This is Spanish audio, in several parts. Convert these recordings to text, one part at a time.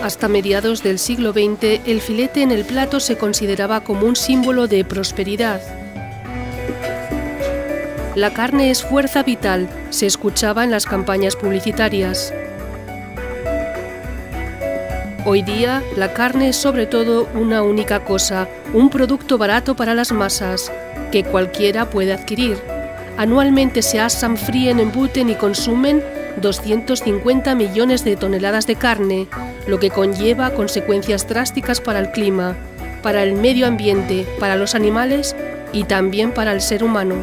Hasta mediados del siglo XX, el filete en el plato se consideraba como un símbolo de prosperidad. La carne es fuerza vital, se escuchaba en las campañas publicitarias. Hoy día, la carne es sobre todo una única cosa, un producto barato para las masas, que cualquiera puede adquirir. Anualmente se asan, fríen, embuten y consumen 250 millones de toneladas de carne, lo que conlleva consecuencias drásticas para el clima, para el medio ambiente, para los animales y también para el ser humano.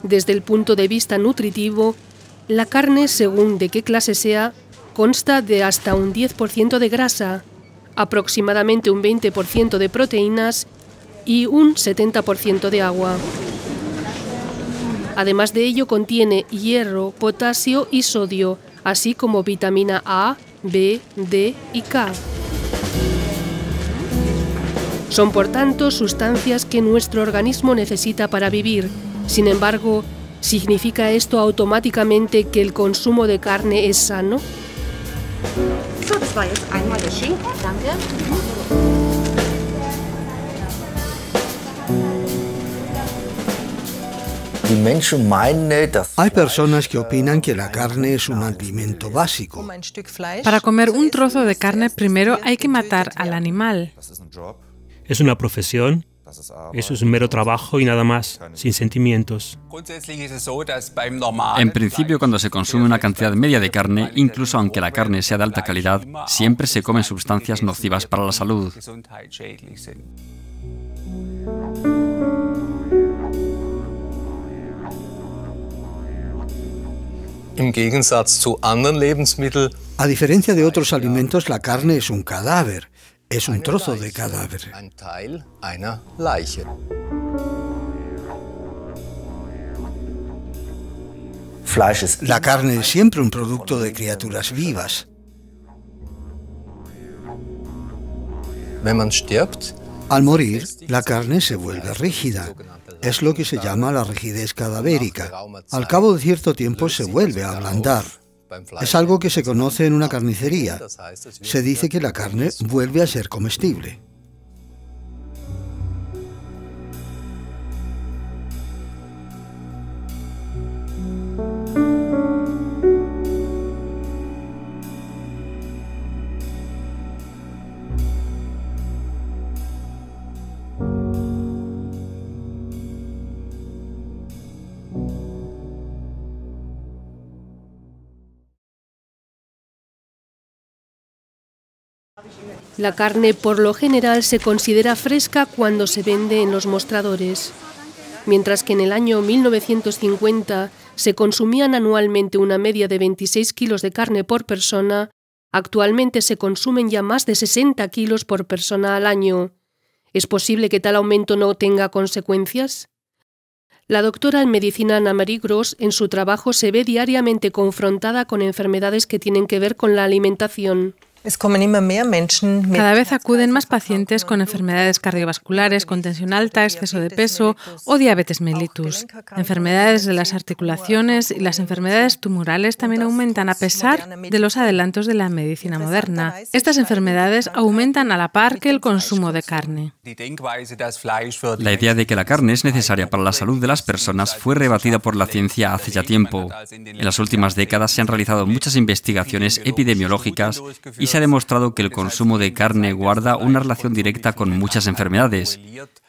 Desde el punto de vista nutritivo, la carne, según de qué clase sea, consta de hasta un 10% de grasa, aproximadamente un 20% de proteínas y un 70% de agua. Además de ello, contiene hierro, potasio y sodio, así como vitamina A, B, D y K. Son, por tanto, sustancias que nuestro organismo necesita para vivir. Sin embargo, ¿significa esto automáticamente que el consumo de carne es sano? Hay personas que opinan que la carne es un alimento básico. Para comer un trozo de carne, primero hay que matar al animal. Es una profesión. Eso es un mero trabajo y nada más, sin sentimientos. En principio, cuando se consume una cantidad media de carne, incluso aunque la carne sea de alta calidad, siempre se comen sustancias nocivas para la salud. A diferencia de otros alimentos, la carne es un cadáver. Es un trozo de cadáver. La carne es siempre un producto de criaturas vivas. Al morir, la carne se vuelve rígida. Es lo que se llama la rigidez cadavérica. Al cabo de cierto tiempo se vuelve a ablandar. Es algo que se conoce en una carnicería. Se dice que la carne vuelve a ser comestible. La carne por lo general se considera fresca cuando se vende en los mostradores. Mientras que en el año 1950 se consumían anualmente una media de 26 kilos de carne por persona, actualmente se consumen ya más de 60 kilos por persona al año. ¿Es posible que tal aumento no tenga consecuencias? La doctora en medicina Anna-Marie Gros en su trabajo se ve diariamente confrontada con enfermedades que tienen que ver con la alimentación. Cada vez acuden más pacientes con enfermedades cardiovasculares, con tensión alta, exceso de peso o diabetes mellitus. Enfermedades de las articulaciones y las enfermedades tumorales también aumentan a pesar de los adelantos de la medicina moderna. Estas enfermedades aumentan a la par que el consumo de carne. La idea de que la carne es necesaria para la salud de las personas fue rebatida por la ciencia hace ya tiempo. En las últimas décadas se han realizado muchas investigaciones epidemiológicas y se ha demostrado que el consumo de carne guarda una relación directa con muchas enfermedades,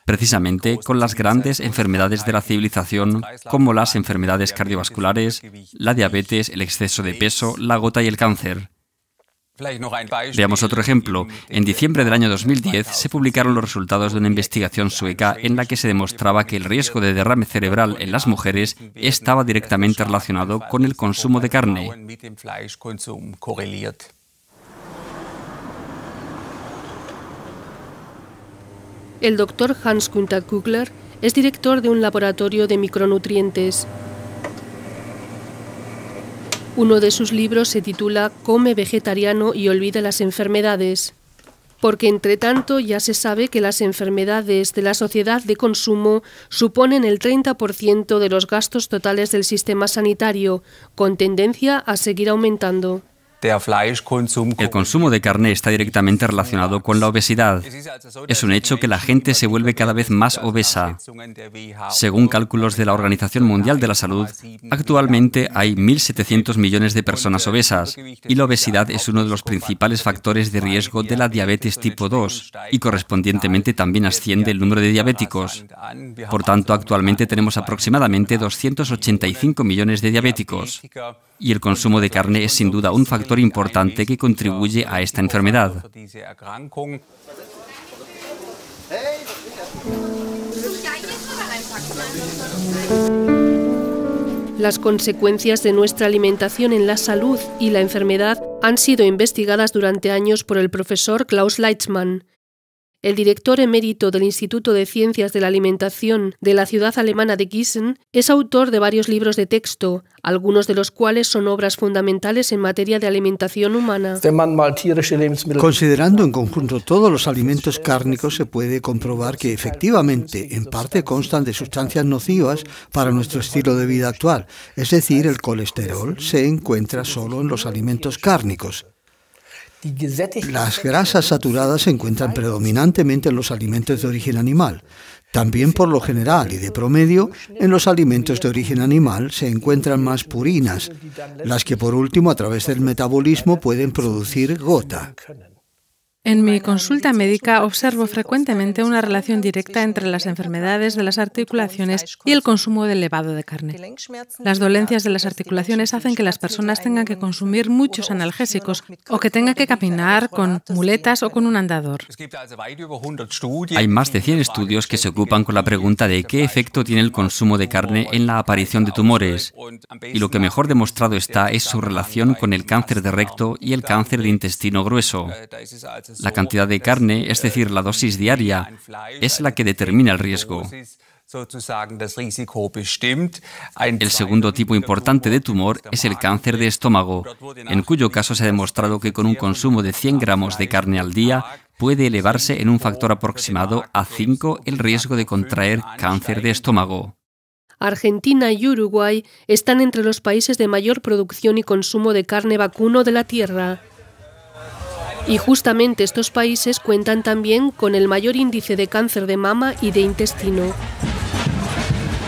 precisamente con las grandes enfermedades de la civilización, como las enfermedades cardiovasculares, la diabetes, el exceso de peso, la gota y el cáncer. Veamos otro ejemplo. En diciembre del año 2010 se publicaron los resultados de una investigación sueca en la que se demostraba que el riesgo de derrame cerebral en las mujeres estaba directamente relacionado con el consumo de carne. El doctor Hans-Günther Kugler es director de un laboratorio de micronutrientes. Uno de sus libros se titula Come vegetariano y olvida las enfermedades, porque entre tanto ya se sabe que las enfermedades de la sociedad de consumo suponen el 30% de los gastos totales del sistema sanitario, con tendencia a seguir aumentando. El consumo de carne está directamente relacionado con la obesidad. Es un hecho que la gente se vuelve cada vez más obesa. Según cálculos de la Organización Mundial de la Salud, actualmente hay 1.700 millones de personas obesas y la obesidad es uno de los principales factores de riesgo de la diabetes tipo 2 y correspondientemente también asciende el número de diabéticos. Por tanto, actualmente tenemos aproximadamente 285 millones de diabéticos. Y el consumo de carne es sin duda un factor importante que contribuye a esta enfermedad. Las consecuencias de nuestra alimentación en la salud y la enfermedad han sido investigadas durante años por el profesor Klaus Leitzmann. El director emérito del Instituto de Ciencias de la Alimentación de la ciudad alemana de Gießen es autor de varios libros de texto, algunos de los cuales son obras fundamentales en materia de alimentación humana. Considerando en conjunto todos los alimentos cárnicos, se puede comprobar que efectivamente en parte constan de sustancias nocivas para nuestro estilo de vida actual, es decir, el colesterol se encuentra solo en los alimentos cárnicos. Las grasas saturadas se encuentran predominantemente en los alimentos de origen animal. También por lo general y de promedio, en los alimentos de origen animal se encuentran más purinas, las que por último a través del metabolismo pueden producir gota. En mi consulta médica observo frecuentemente una relación directa entre las enfermedades de las articulaciones y el consumo elevado de carne. Las dolencias de las articulaciones hacen que las personas tengan que consumir muchos analgésicos o que tengan que caminar con muletas o con un andador. Hay más de 100 estudios que se ocupan con la pregunta de qué efecto tiene el consumo de carne en la aparición de tumores. Y lo que mejor demostrado está es su relación con el cáncer de recto y el cáncer de intestino grueso. La cantidad de carne, es decir, la dosis diaria, es la que determina el riesgo. El segundo tipo importante de tumor es el cáncer de estómago, en cuyo caso se ha demostrado que con un consumo de 100 gramos de carne al día puede elevarse en un factor aproximado a 5 el riesgo de contraer cáncer de estómago. Argentina y Uruguay están entre los países de mayor producción y consumo de carne vacuno de la Tierra. Y justamente estos países cuentan también con el mayor índice de cáncer de mama y de intestino.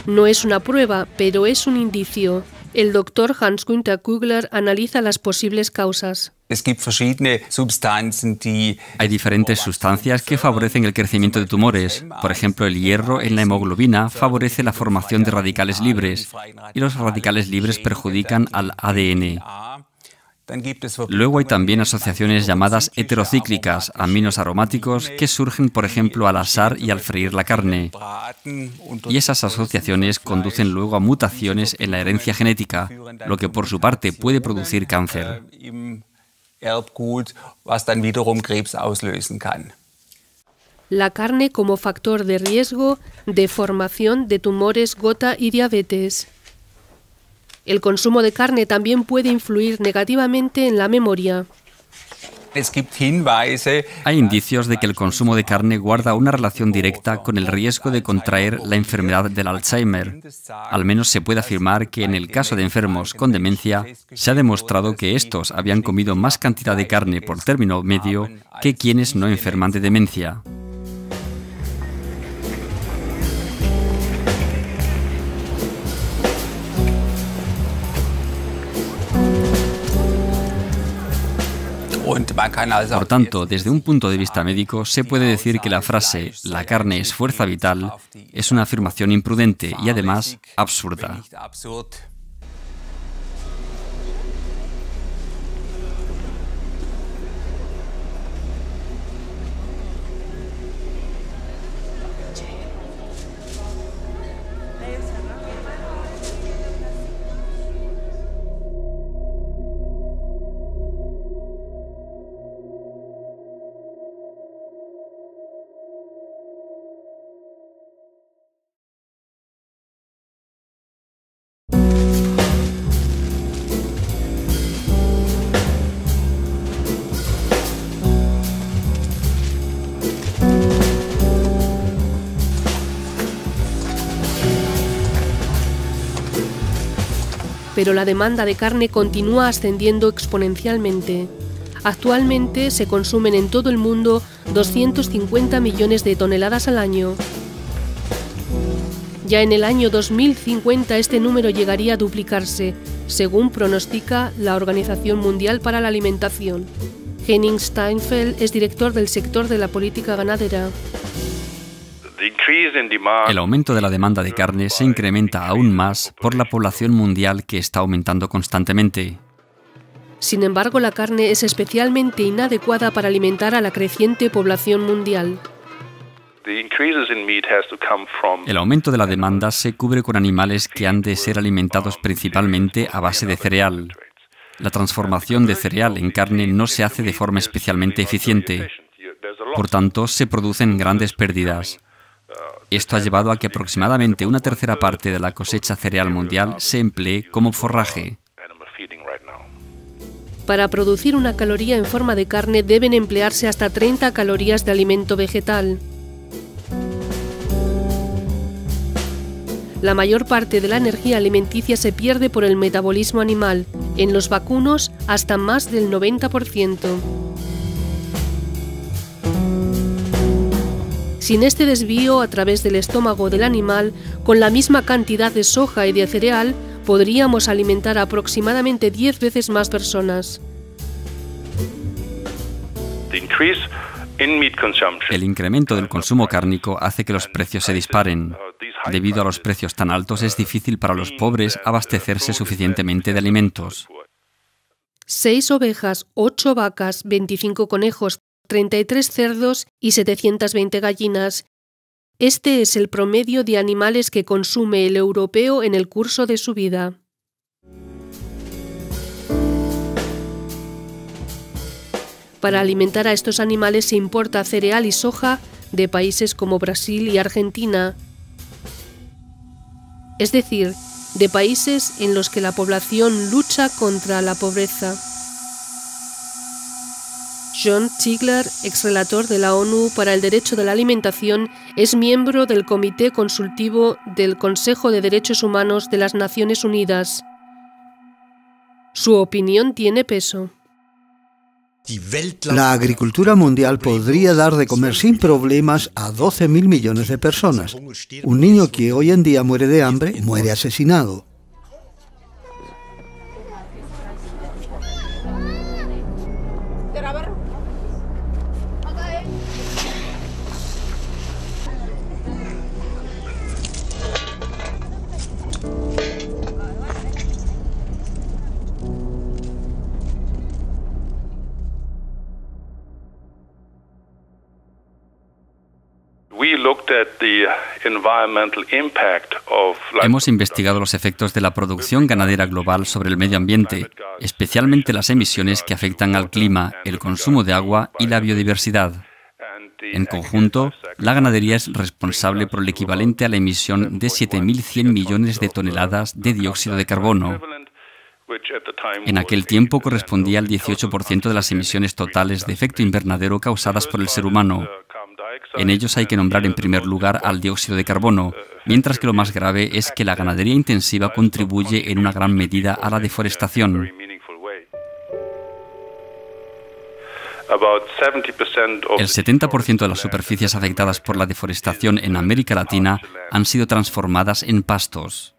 No es una prueba, pero es un indicio. El doctor Hans-Günther Kugler analiza las posibles causas. Hay diferentes sustancias que favorecen el crecimiento de tumores. Por ejemplo, el hierro en la hemoglobina favorece la formación de radicales libres y los radicales libres perjudican al ADN. Luego hay también asociaciones llamadas heterocíclicas, aminos aromáticos, que surgen, por ejemplo, al asar y al freír la carne. Y esas asociaciones conducen luego a mutaciones en la herencia genética, lo que por su parte puede producir cáncer. La carne como factor de riesgo de formación de tumores, gota y diabetes. El consumo de carne también puede influir negativamente en la memoria. Hay indicios de que el consumo de carne guarda una relación directa con el riesgo de contraer la enfermedad del Alzheimer. Al menos se puede afirmar que en el caso de enfermos con demencia, se ha demostrado que estos habían comido más cantidad de carne por término medio que quienes no enferman de demencia. Por tanto, desde un punto de vista médico, se puede decir que la frase «la carne es fuerza vital» es una afirmación imprudente y además absurda. pero la demanda de carne continúa ascendiendo exponencialmente. Actualmente se consumen en todo el mundo 250 millones de toneladas al año. Ya en el año 2050 este número llegaría a duplicarse, según pronostica la Organización Mundial para la Alimentación. Henning Steinfeld es director del sector de la política ganadera. El aumento de la demanda de carne se incrementa aún más por la población mundial que está aumentando constantemente. Sin embargo, la carne es especialmente inadecuada para alimentar a la creciente población mundial. El aumento de la demanda se cubre con animales que han de ser alimentados principalmente a base de cereal. La transformación de cereal en carne no se hace de forma especialmente eficiente. Por tanto, se producen grandes pérdidas. Esto ha llevado a que aproximadamente una tercera parte de la cosecha cereal mundial se emplee como forraje. Para producir una caloría en forma de carne deben emplearse hasta 30 calorías de alimento vegetal. La mayor parte de la energía alimenticia se pierde por el metabolismo animal, en los vacunos hasta más del 90%. Sin este desvío a través del estómago del animal, con la misma cantidad de soja y de cereal, podríamos alimentar a aproximadamente 10 veces más personas. El incremento del consumo cárnico hace que los precios se disparen. Debido a los precios tan altos, es difícil para los pobres abastecerse suficientemente de alimentos. 6 ovejas, 8 vacas, 25 conejos, 33 cerdos y 720 gallinas. Este es el promedio de animales que consume el europeo en el curso de su vida. Para alimentar a estos animales se importa cereal y soja de países como Brasil y Argentina, es decir, de países en los que la población lucha contra la pobreza. John Ziegler, exrelator de la ONU para el Derecho de la Alimentación, es miembro del Comité Consultivo del Consejo de Derechos Humanos de las Naciones Unidas. Su opinión tiene peso. La agricultura mundial podría dar de comer sin problemas a 12.000 millones de personas. Un niño que hoy en día muere de hambre, muere asesinado. Hemos investigado los efectos de la producción ganadera global sobre el medio ambiente, especialmente las emisiones que afectan al clima, el consumo de agua y la biodiversidad. En conjunto, la ganadería es responsable por el equivalente a la emisión de 7.100 millones de toneladas de dióxido de carbono. En aquel tiempo correspondía al 18% de las emisiones totales de efecto invernadero causadas por el ser humano. En ellos hay que nombrar en primer lugar al dióxido de carbono, mientras que lo más grave es que la ganadería intensiva contribuye en una gran medida a la deforestación. El 70% de las superficies afectadas por la deforestación en América Latina han sido transformadas en pastos.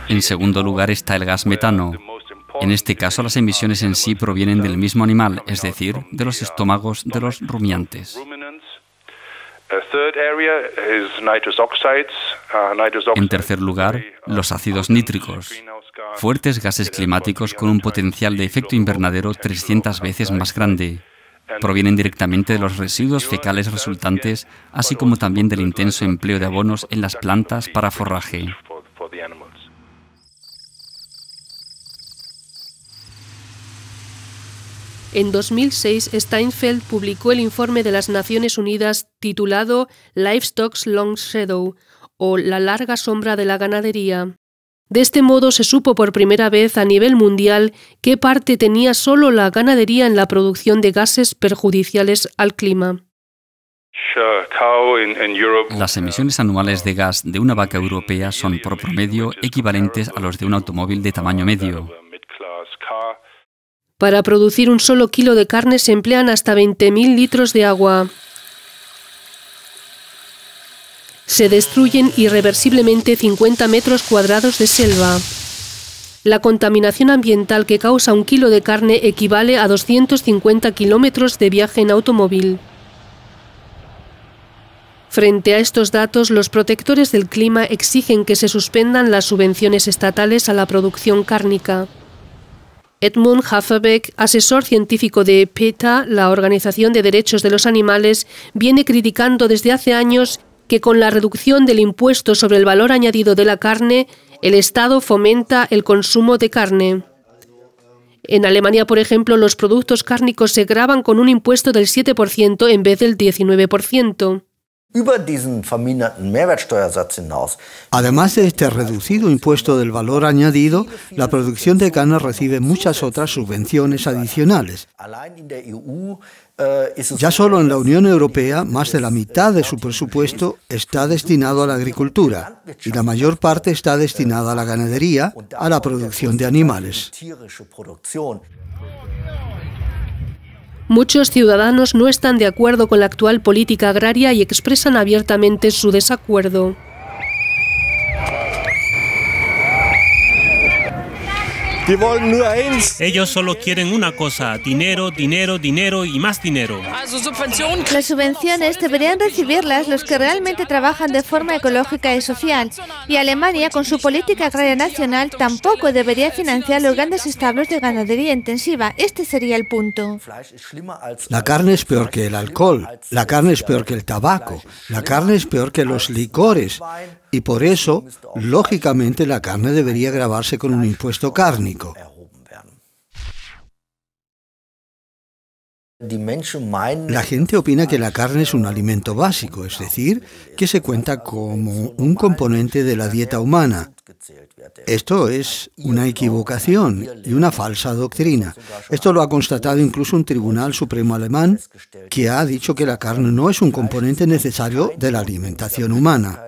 En segundo lugar está el gas metano. En este caso, las emisiones en sí provienen del mismo animal, es decir, de los estómagos de los rumiantes. En tercer lugar, los ácidos nítricos, fuertes gases climáticos con un potencial de efecto invernadero 300 veces más grande. Provienen directamente de los residuos fecales resultantes, así como también del intenso empleo de abonos en las plantas para forraje. En 2006, Steinfeld publicó el informe de las Naciones Unidas titulado Livestock's Long Shadow, o La larga sombra de la ganadería. De este modo se supo por primera vez a nivel mundial qué parte tenía solo la ganadería en la producción de gases perjudiciales al clima. Las emisiones anuales de gas de una vaca europea son por promedio equivalentes a los de un automóvil de tamaño medio. Para producir un solo kilo de carne se emplean hasta 20.000 litros de agua. Se destruyen irreversiblemente 50 metros cuadrados de selva. La contaminación ambiental que causa un kilo de carne equivale a 250 kilómetros de viaje en automóvil. Frente a estos datos, los protectores del clima exigen que se suspendan las subvenciones estatales a la producción cárnica. Edmund Haferbeck, asesor científico de PETA, la Organización de Derechos de los Animales, viene criticando desde hace años que con la reducción del impuesto sobre el valor añadido de la carne, el Estado fomenta el consumo de carne. En Alemania, por ejemplo, los productos cárnicos se gravan con un impuesto del 7% en vez del 19%. Además de este reducido impuesto del valor añadido, la producción de carne recibe muchas otras subvenciones adicionales. Ya solo en la Unión Europea, más de la mitad de su presupuesto está destinado a la agricultura y la mayor parte está destinada a la ganadería, a la producción de animales. Muchos ciudadanos no están de acuerdo con la actual política agraria y expresan abiertamente su desacuerdo. Ellos solo quieren una cosa: dinero, dinero, dinero y más dinero. Las subvenciones deberían recibirlas los que realmente trabajan de forma ecológica y social. Y Alemania, con su política agraria nacional, tampoco debería financiar los grandes establos de ganadería intensiva. Este sería el punto. La carne es peor que el alcohol, la carne es peor que el tabaco, la carne es peor que los licores. Y por eso, lógicamente, la carne debería gravarse con un impuesto cárnico. La gente opina que la carne es un alimento básico, es decir, que se cuenta como un componente de la dieta humana. Esto es una equivocación y una falsa doctrina. Esto lo ha constatado incluso un tribunal supremo alemán, que ha dicho que la carne no es un componente necesario de la alimentación humana.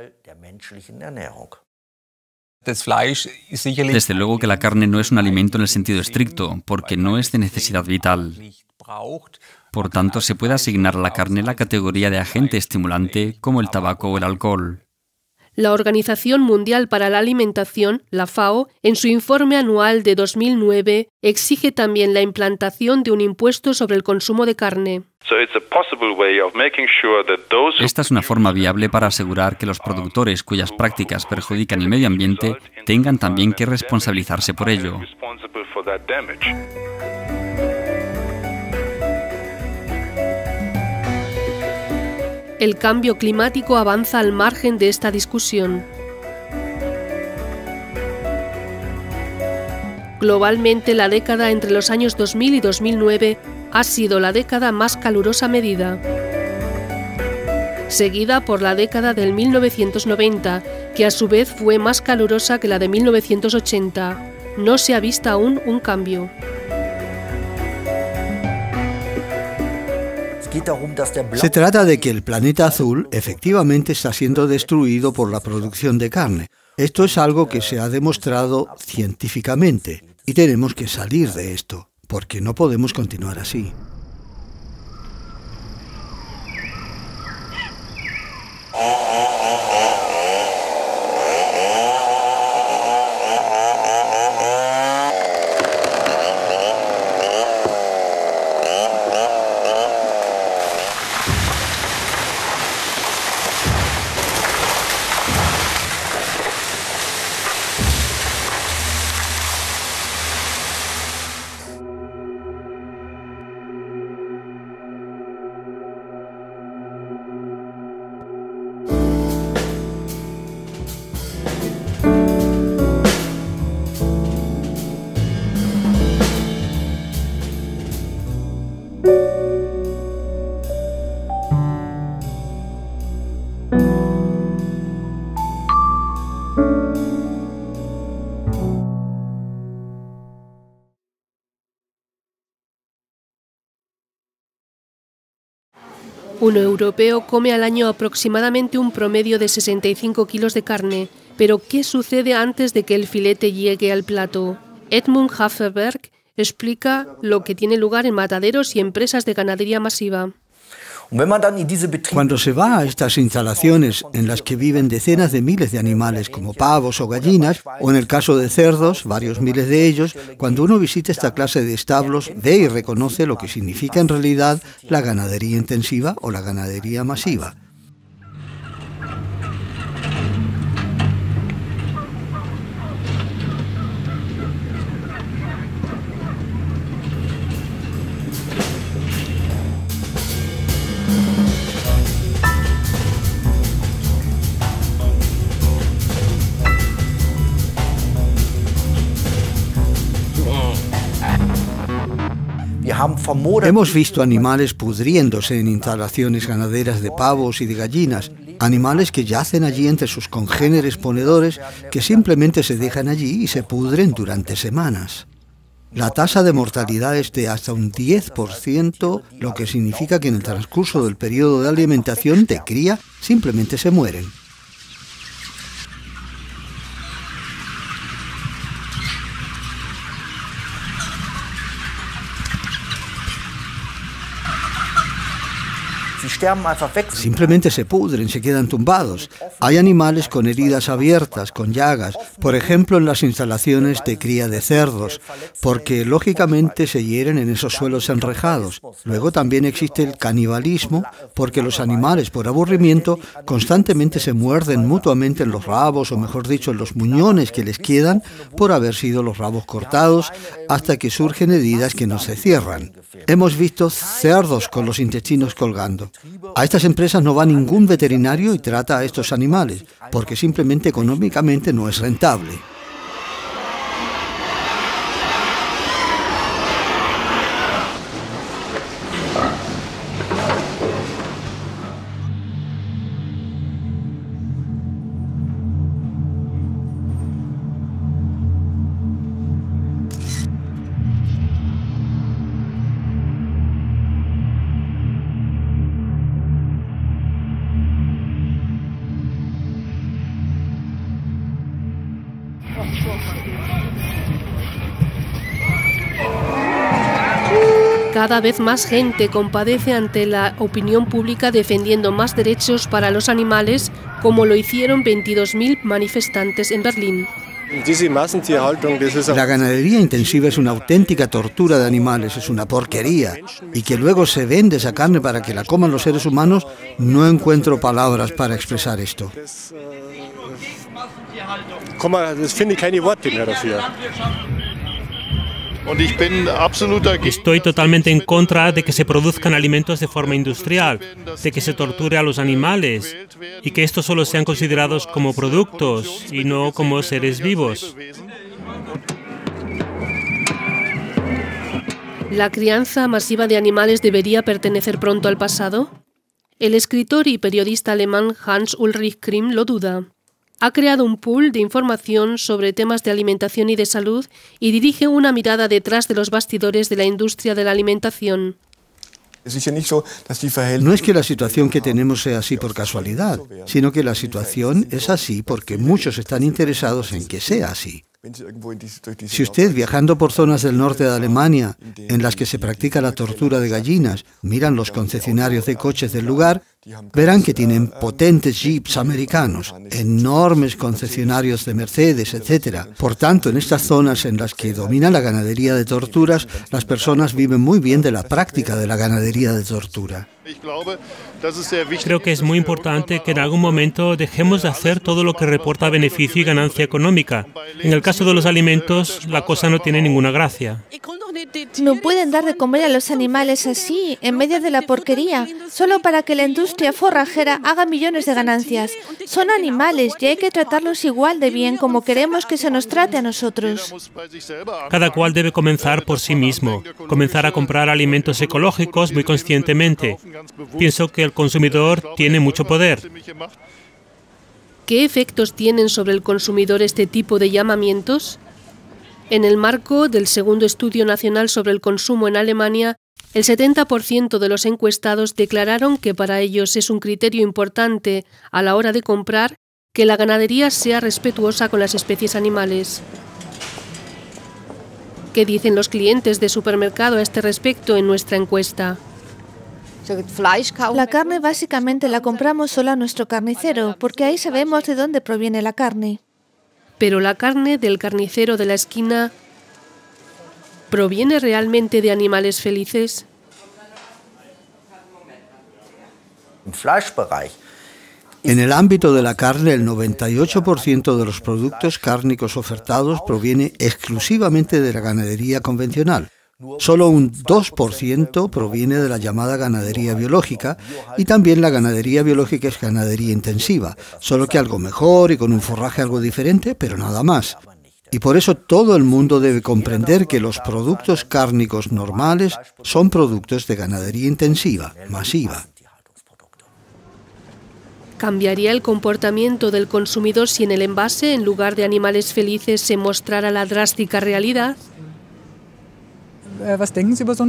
Desde luego que la carne no es un alimento en el sentido estricto, porque no es de necesidad vital. Por tanto, se puede asignar a la carne la categoría de agente estimulante como el tabaco o el alcohol. La Organización Mundial para la Alimentación, la FAO, en su informe anual de 2009, exige también la implantación de un impuesto sobre el consumo de carne. Esta es una forma viable para asegurar que los productores cuyas prácticas perjudican el medio ambiente tengan también que responsabilizarse por ello. El cambio climático avanza al margen de esta discusión. Globalmente, la década entre los años 2000 y 2009 ha sido la década más calurosa medida, seguida por la década del 1990, que a su vez fue más calurosa que la de 1980. No se ha visto aún un cambio. Se trata de que el planeta azul efectivamente está siendo destruido por la producción de carne. Esto es algo que se ha demostrado científicamente y tenemos que salir de esto, porque no podemos continuar así. Un europeo come al año aproximadamente un promedio de 65 kilos de carne, pero ¿qué sucede antes de que el filete llegue al plato? Edmund Haferberg explica lo que tiene lugar en mataderos y empresas de ganadería masiva. Cuando se va a estas instalaciones en las que viven decenas de miles de animales como pavos o gallinas, o en el caso de cerdos, varios miles de ellos, cuando uno visita esta clase de establos, ve y reconoce lo que significa en realidad la ganadería intensiva o la ganadería masiva. Hemos visto animales pudriéndose en instalaciones ganaderas de pavos y de gallinas, animales que yacen allí entre sus congéneres ponedores que simplemente se dejan allí y se pudren durante semanas. La tasa de mortalidad es de hasta un 10%, lo que significa que en el transcurso del periodo de alimentación de cría simplemente se mueren. Simplemente se pudren, se quedan tumbados. Hay animales con heridas abiertas, con llagas, por ejemplo en las instalaciones de cría de cerdos, porque lógicamente se hieren en esos suelos enrejados. Luego también existe el canibalismo, porque los animales por aburrimiento constantemente se muerden mutuamente en los rabos, o mejor dicho, en los muñones que les quedan por haber sido los rabos cortados, hasta que surgen heridas que no se cierran. Hemos visto cerdos con los intestinos colgando. A estas empresas no va ningún veterinario y trata a estos animales, porque simplemente económicamente no es rentable. Cada vez más gente compadece ante la opinión pública defendiendo más derechos para los animales, como lo hicieron 22.000 manifestantes en Berlín. La ganadería intensiva es una auténtica tortura de animales, es una porquería. Y que luego se vende esa carne para que la coman los seres humanos, no encuentro palabras para expresar esto. Estoy totalmente en contra de que se produzcan alimentos de forma industrial, de que se torture a los animales y que estos solo sean considerados como productos y no como seres vivos. ¿La crianza masiva de animales debería pertenecer pronto al pasado? El escritor y periodista alemán Hans Ulrich Krimm lo duda. Ha creado un pool de información sobre temas de alimentación y de salud y dirige una mirada detrás de los bastidores de la industria de la alimentación. No es que la situación que tenemos sea así por casualidad, sino que la situación es así porque muchos están interesados en que sea así. Si usted, viajando por zonas del norte de Alemania, en las que se practica la tortura de gallinas, miran los concesionarios de coches del lugar, verán que tienen potentes jeeps americanos, enormes concesionarios de Mercedes, etc. Por tanto, en estas zonas en las que domina la ganadería de torturas, las personas viven muy bien de la práctica de la ganadería de tortura. Creo que es muy importante que en algún momento dejemos de hacer todo lo que reporta beneficio y ganancia económica. En el caso de los alimentos, la cosa no tiene ninguna gracia. No pueden dar de comer a los animales así, en medio de la porquería, solo para que la industria forrajera haga millones de ganancias. Son animales y hay que tratarlos igual de bien como queremos que se nos trate a nosotros. Cada cual debe comenzar por sí mismo, comenzar a comprar alimentos ecológicos muy conscientemente. Pienso que el consumidor tiene mucho poder. ¿Qué efectos tienen sobre el consumidor este tipo de llamamientos? En el marco del segundo Estudio Nacional sobre el Consumo en Alemania, El 70% de los encuestados declararon que para ellos es un criterio importante a la hora de comprar que la ganadería sea respetuosa con las especies animales. ¿Qué dicen los clientes de supermercado a este respecto en nuestra encuesta? La carne básicamente la compramos solo a nuestro carnicero, porque ahí sabemos de dónde proviene la carne. Pero la carne del carnicero de la esquina, ¿proviene realmente de animales felices? En el ámbito de la carne, el 98% de los productos cárnicos ofertados proviene exclusivamente de la ganadería convencional. Solo un 2% proviene de la llamada ganadería biológica, y también la ganadería biológica es ganadería intensiva, solo que algo mejor y con un forraje algo diferente, pero nada más. Y por eso todo el mundo debe comprender que los productos cárnicos normales son productos de ganadería intensiva, masiva. ¿Cambiaría el comportamiento del consumidor si en el envase, en lugar de animales felices, se mostrara la drástica realidad?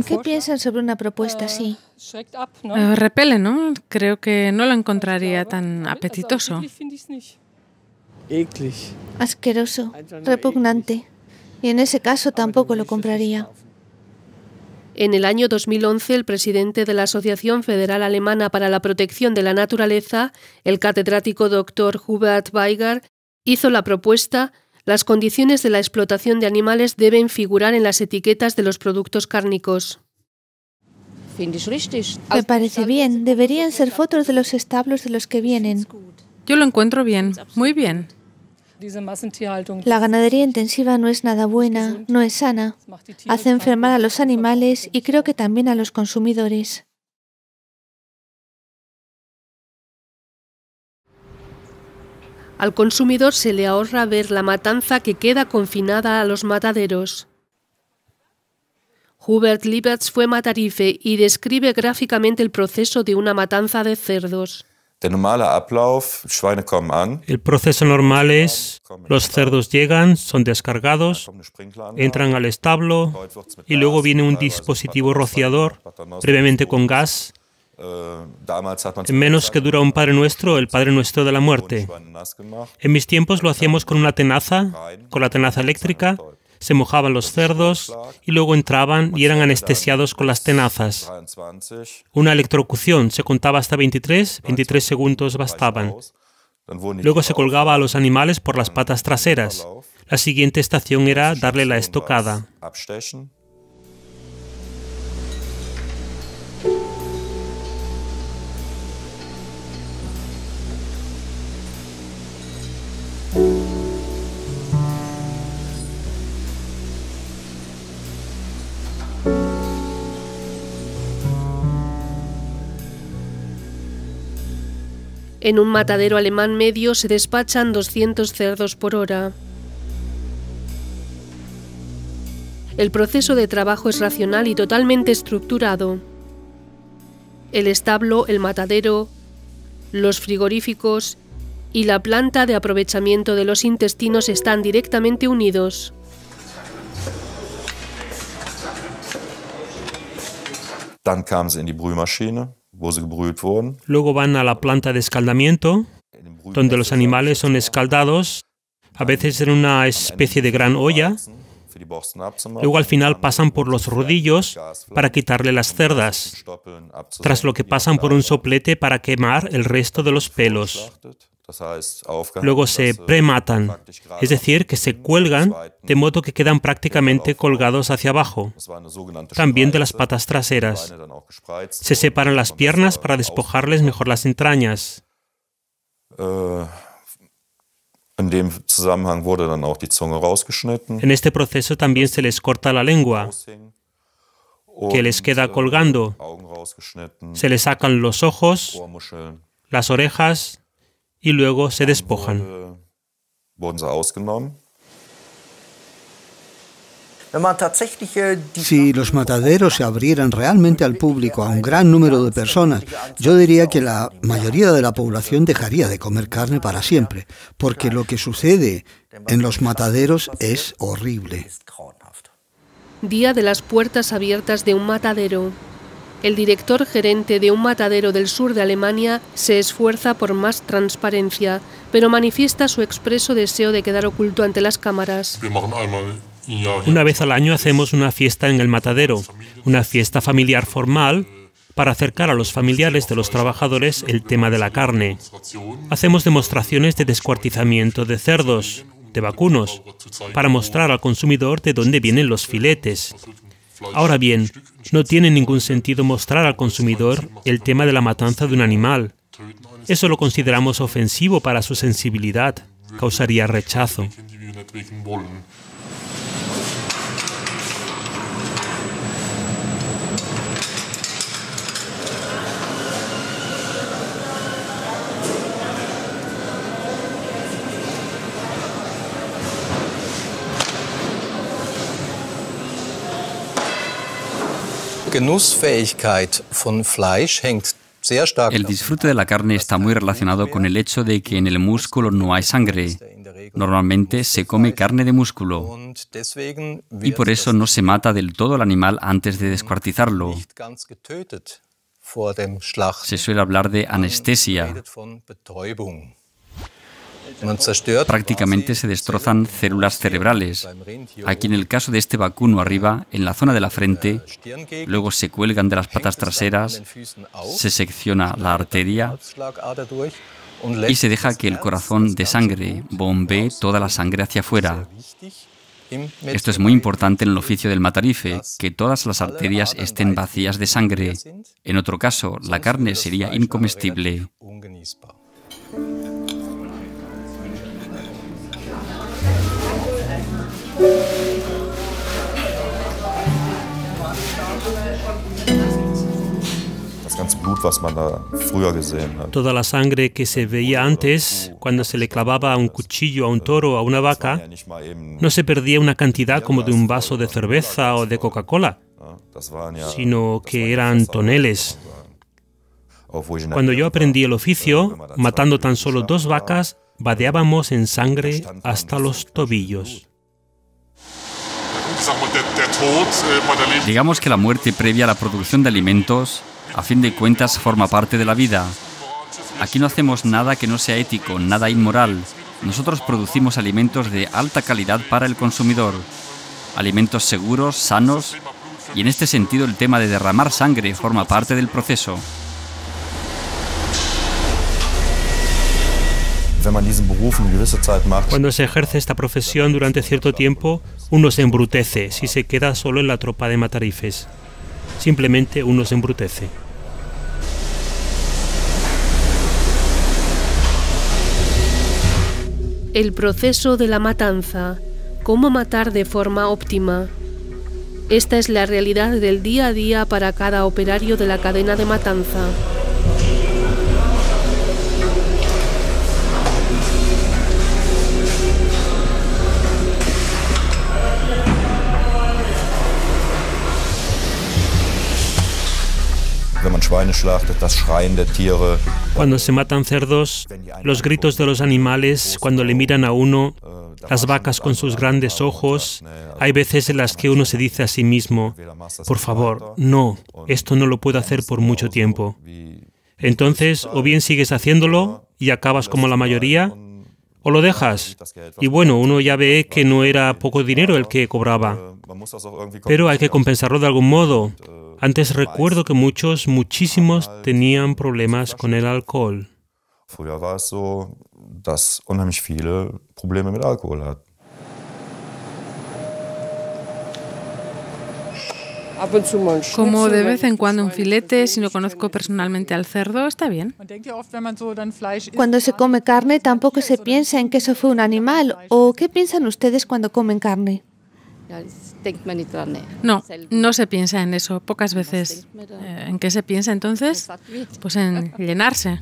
¿Qué piensan sobre una propuesta así? Repele, ¿no? Creo que no lo encontraría tan apetitoso. Asqueroso, repugnante. Y en ese caso tampoco lo compraría. En el año 2011, el presidente de la Asociación Federal Alemana para la Protección de la Naturaleza, el catedrático Dr. Hubert Weiger, hizo la propuesta: las condiciones de la explotación de animales deben figurar en las etiquetas de los productos cárnicos. Me parece bien. Deberían ser fotos de los establos de los que vienen. Yo lo encuentro bien, muy bien. La ganadería intensiva no es nada buena, no es sana. Hace enfermar a los animales y creo que también a los consumidores. Al consumidor se le ahorra ver la matanza que queda confinada a los mataderos. Hubert Liebertz fue matarife y describe gráficamente el proceso de una matanza de cerdos. El proceso normal es: los cerdos llegan, son descargados, entran al establo y luego viene un dispositivo rociador, previamente con gas. En menos que dura un Padre Nuestro, el Padre Nuestro de la muerte. En mis tiempos lo hacíamos con una tenaza, con la tenaza eléctrica. Se mojaban los cerdos y luego entraban y eran anestesiados con las tenazas. Una electrocución, se contaba hasta 23 segundos bastaban. Luego se colgaba a los animales por las patas traseras. La siguiente estación era darle la estocada. En un matadero alemán medio se despachan 200 cerdos por hora. El proceso de trabajo es racional y totalmente estructurado. El establo, el matadero, los frigoríficos y la planta de aprovechamiento de los intestinos están directamente unidos. Dann kamen sie in die Brühmaschine, wo sie gebrüht wurden. Luego van a la planta de escaldamiento, donde los animales son escaldados, a veces en una especie de gran olla. Luego al final pasan por los rodillos para quitarle las cerdas, tras lo que pasan por un soplete para quemar el resto de los pelos. Luego se prematan, es decir, que se cuelgan de modo que quedan prácticamente colgados hacia abajo, también de las patas traseras. Se separan las piernas para despojarles mejor las entrañas. En este proceso también se les corta la lengua, que les queda colgando. Se les sacan los ojos, las orejas y luego se despojan. Si los mataderos se abrieran realmente al público, a un gran número de personas, yo diría que la mayoría de la población dejaría de comer carne para siempre, porque lo que sucede en los mataderos es horrible. día de las puertas abiertas de un matadero. El director gerente de un matadero del sur de Alemania se esfuerza por más transparencia, pero manifiesta su expreso deseo de quedar oculto ante las cámaras. Una vez al año hacemos una fiesta en el matadero, una fiesta familiar formal, para acercar a los familiares de los trabajadores el tema de la carne. Hacemos demostraciones de descuartizamiento de cerdos, de vacunos, para mostrar al consumidor de dónde vienen los filetes. Ahora bien, no tiene ningún sentido mostrar al consumidor el tema de la matanza de un animal. Eso lo consideramos ofensivo para su sensibilidad, causaría rechazo. El disfrute de la carne está muy relacionado con el hecho de que en el músculo no hay sangre. Normalmente se come carne de músculo y por eso no se mata del todo al animal antes de descuartizarlo. Se suele hablar de anestesia. Prácticamente se destrozan células cerebrales. Aquí en el caso de este vacuno arriba, en la zona de la frente, luego se cuelgan de las patas traseras, se secciona la arteria y se deja que el corazón de sangre bombee toda la sangre hacia afuera. Esto es muy importante en el oficio del matarife, que todas las arterias estén vacías de sangre. En otro caso, la carne sería incomestible. Toda la sangre que se veía antes, cuando se le clavaba un cuchillo a un toro o a una vaca, no se perdía una cantidad como de un vaso de cerveza o de Coca-Cola, sino que eran toneles. Cuando yo aprendí el oficio, matando tan solo 2 vacas, vadeábamos en sangre hasta los tobillos. Digamos que la muerte previa a la producción de alimentos, a fin de cuentas, forma parte de la vida. Aquí no hacemos nada que no sea ético, nada inmoral. Nosotros producimos alimentos de alta calidad para el consumidor. Alimentos seguros, sanos, y en este sentido el tema de derramar sangre forma parte del proceso. Cuando se ejerce esta profesión durante cierto tiempo, uno se embrutece si se queda solo en la tropa de matarifes. Simplemente uno se embrutece. El proceso de la matanza. ¿Cómo matar de forma óptima? Esta es la realidad del día a día para cada operario de la cadena de matanza. Cuando se matan cerdos, los gritos de los animales cuando le miran a uno, las vacas con sus grandes ojos, hay veces en las que uno se dice a sí mismo, por favor, no, esto no lo puedo hacer por mucho tiempo. Entonces, o bien sigues haciéndolo y acabas como la mayoría, o lo dejas. Y bueno, uno ya ve que no era poco dinero el que cobraba, pero hay que compensarlo de algún modo. Antes recuerdo que muchísimos tenían problemas con el alcohol. Como de vez en cuando un filete, si no conozco personalmente al cerdo, está bien. Cuando se come carne tampoco se piensa en que eso fue un animal. ¿O qué piensan ustedes cuando comen carne? No, no se piensa en eso, pocas veces. ¿En qué se piensa entonces? Pues en llenarse.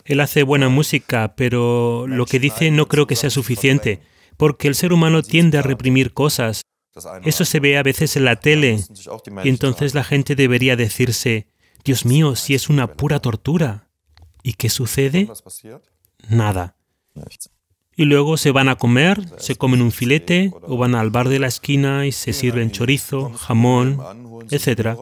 Él hace buena música, pero lo que dice no creo que sea suficiente, porque el ser humano tiende a reprimir cosas. Eso se ve a veces en la tele, y entonces la gente debería decirse, Dios mío, si es una pura tortura. ¿Y qué sucede? Nada. Y luego se van a comer, se comen un filete, o van al bar de la esquina y se sirven chorizo, jamón, etc.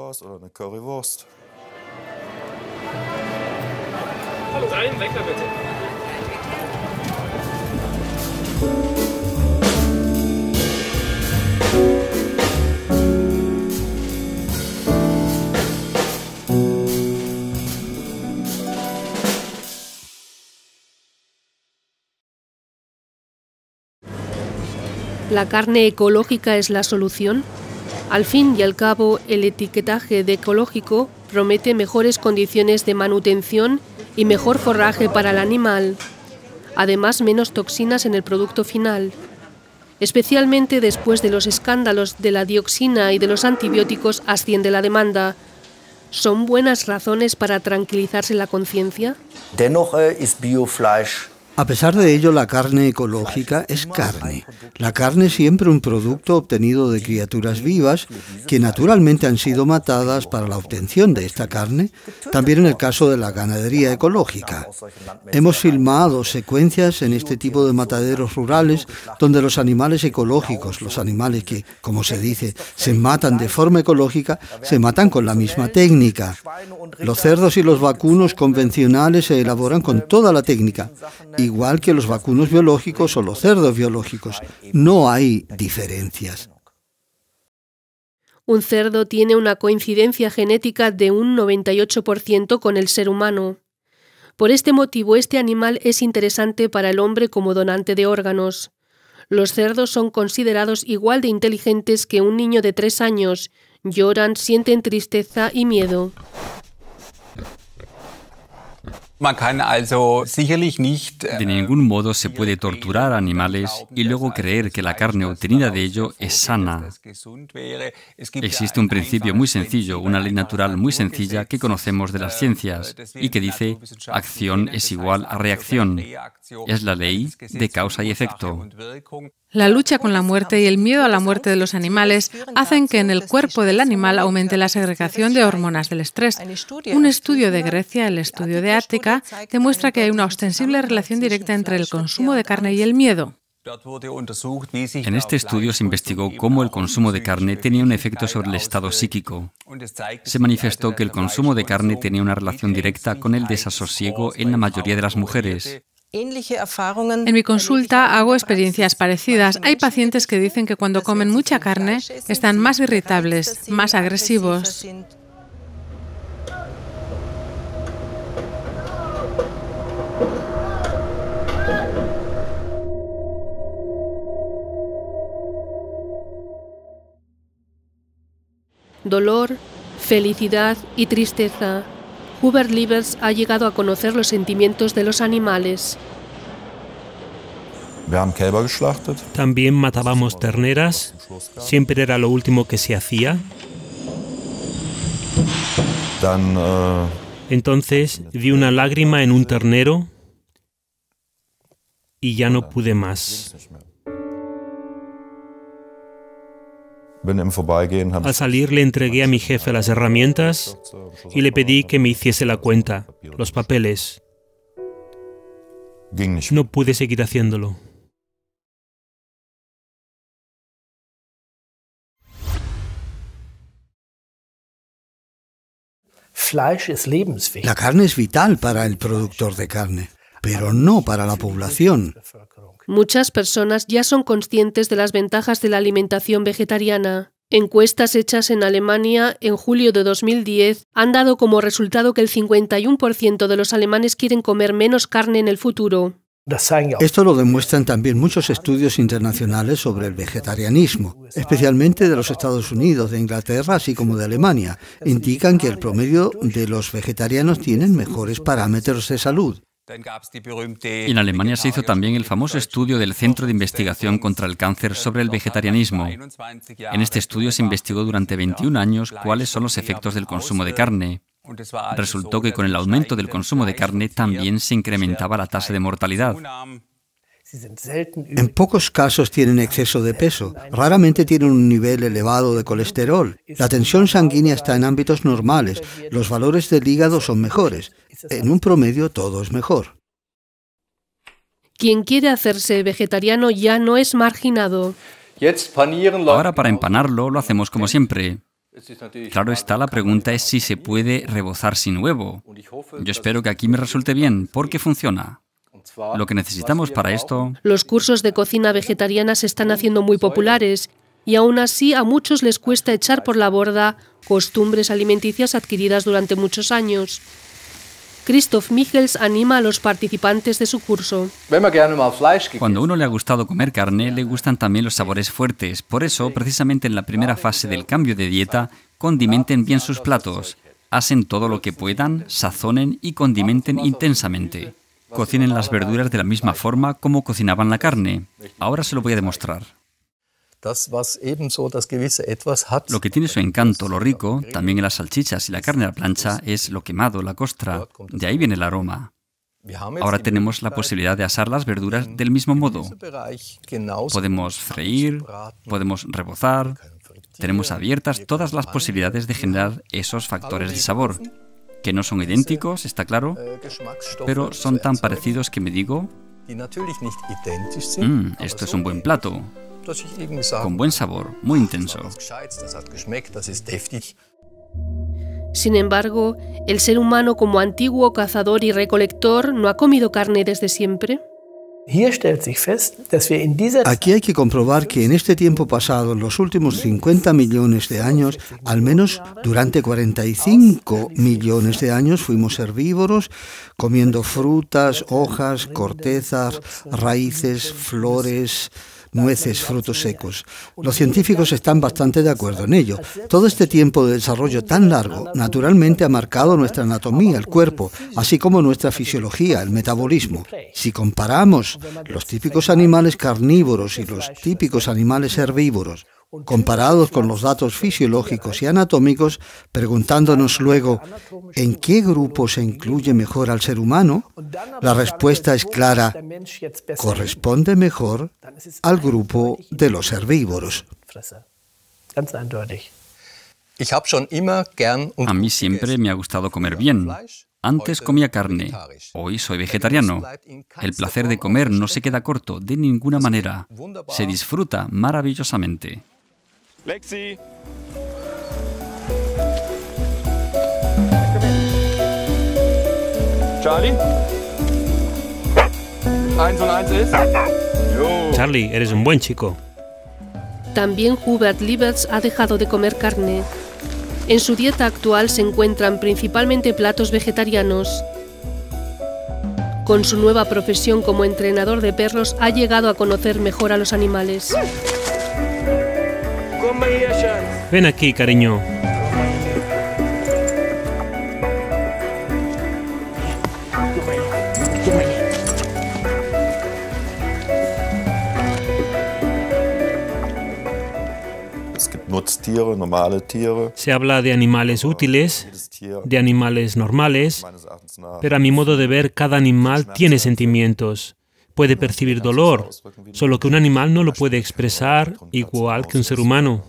¿La carne ecológica es la solución? Al fin y al cabo, el etiquetaje de ecológico promete mejores condiciones de manutención y mejor forraje para el animal. Además, menos toxinas en el producto final. Especialmente después de los escándalos de la dioxina y de los antibióticos, asciende la demanda. ¿Son buenas razones para tranquilizarse la conciencia? Dennoch ist Biofleisch. A pesar de ello, la carne ecológica es carne. La carne es siempre un producto obtenido de criaturas vivas que naturalmente han sido matadas para la obtención de esta carne, también en el caso de la ganadería ecológica. Hemos filmado secuencias en este tipo de mataderos rurales donde los animales ecológicos, los animales que, como se dice, se matan de forma ecológica, se matan con la misma técnica. Los cerdos y los vacunos convencionales se elaboran con toda la técnica, igual que los vacunos biológicos o los cerdos biológicos. No hay diferencias. Un cerdo tiene una coincidencia genética de un 98% con el ser humano. Por este motivo, este animal es interesante para el hombre como donante de órganos. Los cerdos son considerados igual de inteligentes que un niño de 3 años. Lloran, sienten tristeza y miedo. De ningún modo se puede torturar a animales y luego creer que la carne obtenida de ello es sana. Existe un principio muy sencillo, una ley natural muy sencilla que conocemos de las ciencias y que dice acción es igual a reacción. Es la ley de causa y efecto. La lucha con la muerte y el miedo a la muerte de los animales hacen que en el cuerpo del animal aumente la segregación de hormonas del estrés. Un estudio de Grecia, el estudio de Ática, demuestra que hay una ostensible relación directa entre el consumo de carne y el miedo. En este estudio se investigó cómo el consumo de carne tenía un efecto sobre el estado psíquico. Se manifestó que el consumo de carne tenía una relación directa con el desasosiego en la mayoría de las mujeres. En mi consulta hago experiencias parecidas. Hay pacientes que dicen que cuando comen mucha carne están más irritables, más agresivos. Dolor, felicidad y tristeza. Hubert Liebers ha llegado a conocer los sentimientos de los animales. También matábamos terneras. Siempre era lo último que se hacía. Entonces vi una lágrima en un ternero y ya no pude más. Al salir le entregué a mi jefe las herramientas y le pedí que me hiciese la cuenta, los papeles. No pude seguir haciéndolo. La carne es vital para el productor de carne, pero no para la población. Muchas personas ya son conscientes de las ventajas de la alimentación vegetariana. Encuestas hechas en Alemania en julio de 2010 han dado como resultado que el 51% de los alemanes quieren comer menos carne en el futuro. Esto lo demuestran también muchos estudios internacionales sobre el vegetarianismo, especialmente de los Estados Unidos, de Inglaterra, así como de Alemania. Indican que el promedio de los vegetarianos tienen mejores parámetros de salud. En Alemania se hizo también el famoso estudio del Centro de Investigación contra el Cáncer sobre el vegetarianismo. En este estudio se investigó durante 21 años cuáles son los efectos del consumo de carne. Resultó que con el aumento del consumo de carne también se incrementaba la tasa de mortalidad. En pocos casos tienen exceso de peso, raramente tienen un nivel elevado de colesterol. La tensión sanguínea está en ámbitos normales, los valores del hígado son mejores. En un promedio todo es mejor. Quien quiere hacerse vegetariano ya no es marginado. Ahora para empanarlo lo hacemos como siempre. Claro está, la pregunta es si se puede rebozar sin huevo. Yo espero que aquí me resulte bien, porque funciona. Lo que necesitamos para esto... Los cursos de cocina vegetariana se están haciendo muy populares y aún así a muchos les cuesta echar por la borda costumbres alimenticias adquiridas durante muchos años. Christoph Michels anima a los participantes de su curso. Cuando a uno le ha gustado comer carne, le gustan también los sabores fuertes. Por eso, precisamente en la primera fase del cambio de dieta, condimenten bien sus platos. Hacen todo lo que puedan, sazonen y condimenten intensamente. Cocinen las verduras de la misma forma como cocinaban la carne. Ahora se lo voy a demostrar. Lo que tiene su encanto, lo rico, también en las salchichas y la carne a la plancha, es lo quemado, la costra. De ahí viene el aroma. Ahora tenemos la posibilidad de asar las verduras del mismo modo. Podemos freír, podemos rebozar. Tenemos abiertas todas las posibilidades de generar esos factores de sabor, que no son idénticos, está claro, pero son tan parecidos que me digo, esto es un buen plato. Con buen sabor, muy intenso. Sin embargo, ¿el ser humano como antiguo cazador y recolector no ha comido carne desde siempre? Aquí hay que comprobar que en este tiempo pasado, en los últimos 50 millones de años, al menos durante 45 millones de años fuimos herbívoros, comiendo frutas, hojas, cortezas, raíces, flores, nueces, frutos secos. Los científicos están bastante de acuerdo en ello. Todo este tiempo de desarrollo tan largo, naturalmente ha marcado nuestra anatomía, el cuerpo, así como nuestra fisiología, el metabolismo. Si comparamos los típicos animales carnívoros y los típicos animales herbívoros, comparados con los datos fisiológicos y anatómicos, preguntándonos luego ¿en qué grupo se incluye mejor al ser humano? La respuesta es clara: corresponde mejor al grupo de los herbívoros. A mí siempre me ha gustado comer bien. Antes comía carne, hoy soy vegetariano. El placer de comer no se queda corto de ninguna manera. Se disfruta maravillosamente. Lexi. Charlie. 1 und 1 ist. Charlie, eres un buen chico. También Hubert Lieberts ha dejado de comer carne. En su dieta actual se encuentran principalmente platos vegetarianos. Con su nueva profesión como entrenador de perros ha llegado a conocer mejor a los animales. Ven aquí, cariño. Se habla de animales útiles, de animales normales, pero a mi modo de ver, cada animal tiene sentimientos. Puede percibir dolor, solo que un animal no lo puede expresar igual que un ser humano.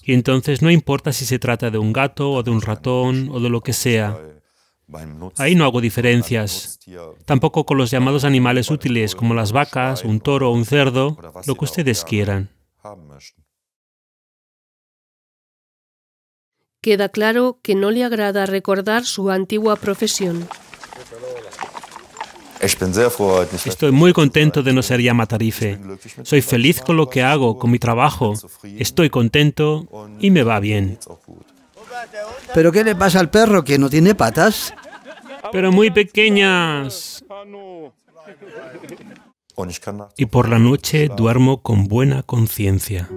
Y entonces no importa si se trata de un gato o de un ratón o de lo que sea. Ahí no hago diferencias. Tampoco con los llamados animales útiles, como las vacas, un toro o un cerdo, lo que ustedes quieran. Queda claro que no le agrada recordar su antigua profesión. Estoy muy contento de no ser ya matarife. Soy feliz con lo que hago, con mi trabajo. Estoy contento y me va bien. ¿Pero qué le pasa al perro, que no tiene patas? Pero muy pequeñas. Y por la noche duermo con buena conciencia.